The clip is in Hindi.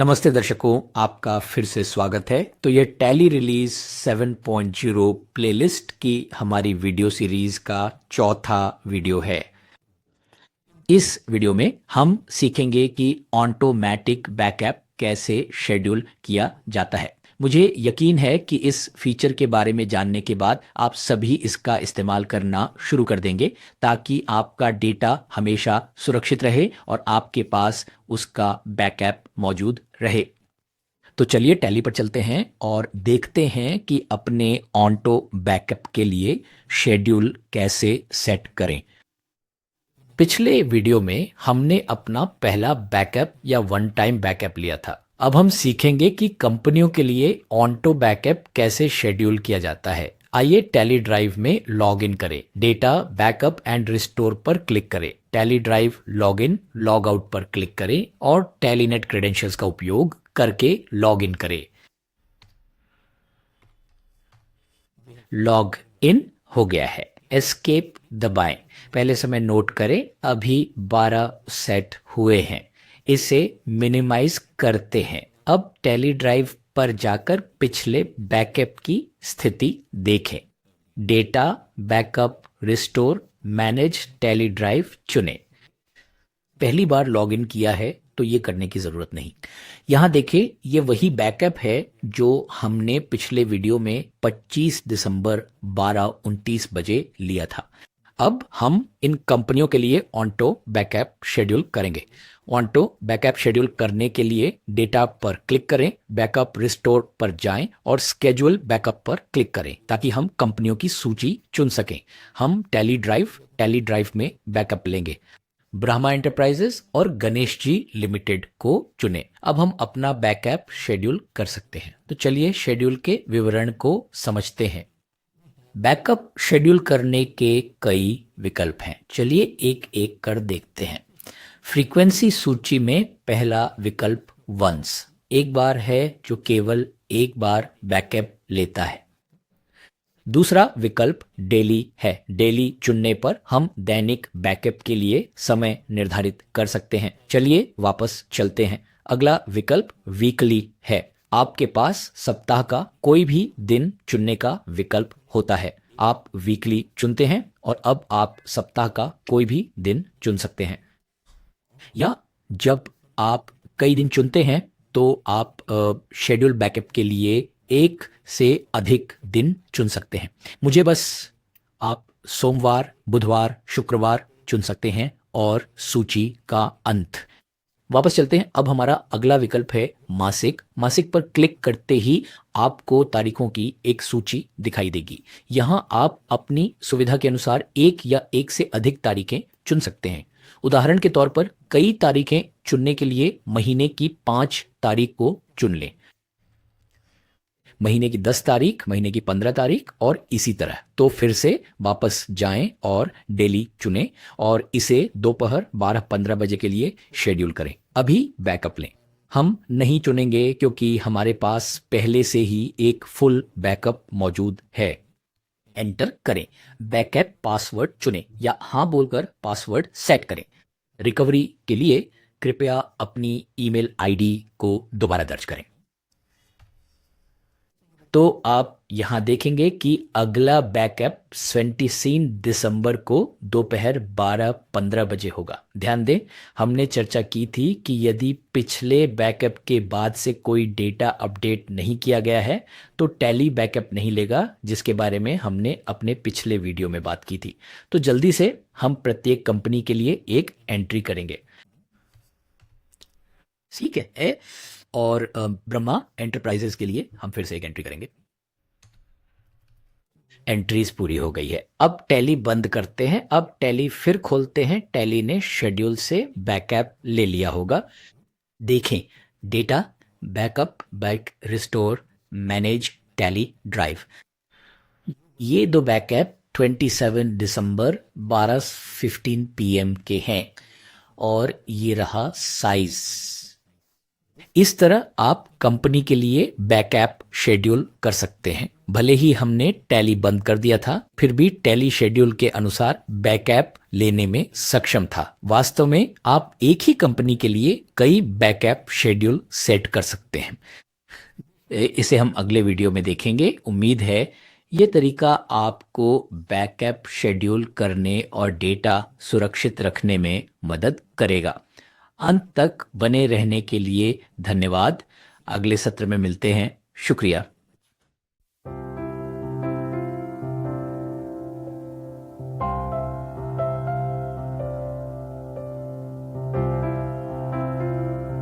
नमस्ते दर्शकों, आपका फिर से स्वागत है। तो ये टैली रिलीज 7.0 प्लेलिस्ट की हमारी वीडियो सीरीज का चौथा वीडियो है। इस वीडियो में हम सीखेंगे कि ऑटोमेटिक बैकअप कैसे शेड्यूल किया जाता है। मुझे यकीन है कि इस फीचर के बारे में जानने के बाद आप सभी इसका इस्तेमाल करना शुरू कर देंगे ताकि आपका डेटा हमेशा सुरक्षित रहे और आपके पास उसका बैकअप मौजूद रहे। तो चलिए टैली पर चलते हैं और देखते हैं कि अपने ऑटो बैकअप के लिए शेड्यूल कैसे सेट करें। पिछले वीडियो में हमने अपना पहला बैकअप या वन टाइम बैकअप लिया था। अब हम सीखेंगे कि कंपनियों के लिए ऑटो बैकअप कैसे शेड्यूल किया जाता है। आइए टैली ड्राइव में लॉग इन करें, डेटा बैकअप एंड रिस्टोर पर क्लिक करें, tally drive log in log out पर क्लिक करें और टैलीनेट क्रेडेंशियल्स का उपयोग करके लॉग इन करें। लॉग इन हो गया है, एस्केप दबाएं। पहले समय नोट करें, अभी 12 सेट हुए हैं। इसे मिनिमाइज करते हैं। अब टैली ड्राइव पर जाकर पिछले बैकअप की स्थिति देखें। Data backup restore manage tally drive चुनें। पहली बार लॉगिन किया है तो ये करने की ज़रूरत नहीं। यहाँ देखिए, ये वही बैकअप है जो हमने पिछले वीडियो में 25 दिसंबर 12:29 बजे लिया था। अब हम इन कंपनियों के लिए ऑटो बैकअप शेड्यूल करेंगे। ऑटो बैकअप शेड्यूल करने के लिए डेटा पर क्लिक करें, बैकअप रिस्टोर पर जाएं और स्केड्यूल बैकअप पर क्लिक करें ताकि हम कंपनियों की सूची चुन सकें। हम टैली ड्राइव में बैकअप लेंगे। ब्रह्मा एंटरप्राइजेस और गणेश जी लिमिटेड को चुनें। अब हम अपना बैकअप शेड्यूल कर सकते हैं। तो चलिए शेड्यूल के विवरण को समझते हैं। बैकअप शेड्यूल करने के कई विकल्प हैं, चलिए एक एक कर देखते हैं। फ्रीक्वेंसी सूची में पहला विकल्प वंस, एक बार है जो केवल एक बार बैकअप लेता है। दूसरा विकल्प डेली है, डेली चुनने पर हम दैनिक बैकअप के लिए समय निर्धारित कर सकते हैं। चलिए वापस चलते हैं। अगला विकल्प वीकली है, आपके पास सप्ताह का कोई भी दिन चुनने का विकल्प होता है। आप वीकली चुनते हैं और अब आप सप्ताह का कोई भी दिन चुन सकते हैं। या जब आप कई दिन चुनते हैं तो आप शेड्यूल बैकअप के लिए एक से अधिक दिन चुन सकते हैं। मुझे बस आप सोमवार, बुधवार, शुक्रवार चुन सकते हैं और सूची का अंत। वापस चलते हैं। अब हमारा अगला विकल्प है मासिक। मासिक पर क्लिक करते ही आपको तारीखों की एक सूची दिखाई देगी। यहां आप अपनी सुविधा के अनुसार एक या एक से अधिक तारीखें चुन सकते हैं। उदाहरण के तौर पर कई तारीखें चुनने के लिए महीने की 5 तारीख को चुन लें, महीने की 10 तारीख, महीने की 15 तारीख और इसी तरह। तो फिर से वापस जाएं और डेली चुनें और इसे दोपहर 12:15 बजे के लिए शेड्यूल करें। अभी बैकअप लें। हम नहीं चुनेंगे क्योंकि हमारे पास पहले से ही एक फुल बैकअप मौजूद है। एंटर करें, बैकअप पासवर्ड चुनें या हाँ बोलकर पासवर्ड सेट करें। रिकवरी के लिए कृपया अपनी ईमेल आईडी को दोबारा दर्ज करें। तो आप यहां देखेंगे कि अगला बैकअप 26 दिसंबर को दोपहर 12:15 बजे होगा। ध्यान दें, हमने चर्चा की थी कि यदि पिछले बैकअप के बाद से कोई डेटा अपडेट नहीं किया गया है तो टैली बैकअप नहीं लेगा, जिसके बारे में हमने अपने पिछले वीडियो में बात की थी। तो जल्दी से हम प्रत्येक कंपनी के लिए एक एंट्री करेंगे, ठीक है। और ब्रह्मा एंटरप्राइजेस के लिए हम फिर से एक एंट्री करेंगे। एंट्रीज पूरी हो गई है। अब टैली बंद करते हैं। अब टैली फिर खोलते हैं। टैली ने शेड्यूल से बैकअप ले लिया होगा। देखें, data backup, back restore, manage tally drive. ये दो बैकअप 27 दिसंबर 12:15 PM के हैं और ये रहा साइज। इस तरह आप कंपनी के लिए बैकअप शेड्यूल कर सकते हैं। भले ही हमने टैली बंद कर दिया था, फिर भी टैली शेड्यूल के अनुसार बैकअप लेने में सक्षम था। वास्तव में आप एक ही कंपनी के लिए कई बैकअप शेड्यूल सेट कर सकते हैं। इसे हम अगले वीडियो में देखेंगे। उम्मीद है ये तरीका आपको बैकअप शेड्यूल करने और डेटा सुरक्षित रखने में मदद करेगा। अंत तक बने रहने के लिए धन्यवाद। अगले सत्र में मिलते हैं। शुक्रिया।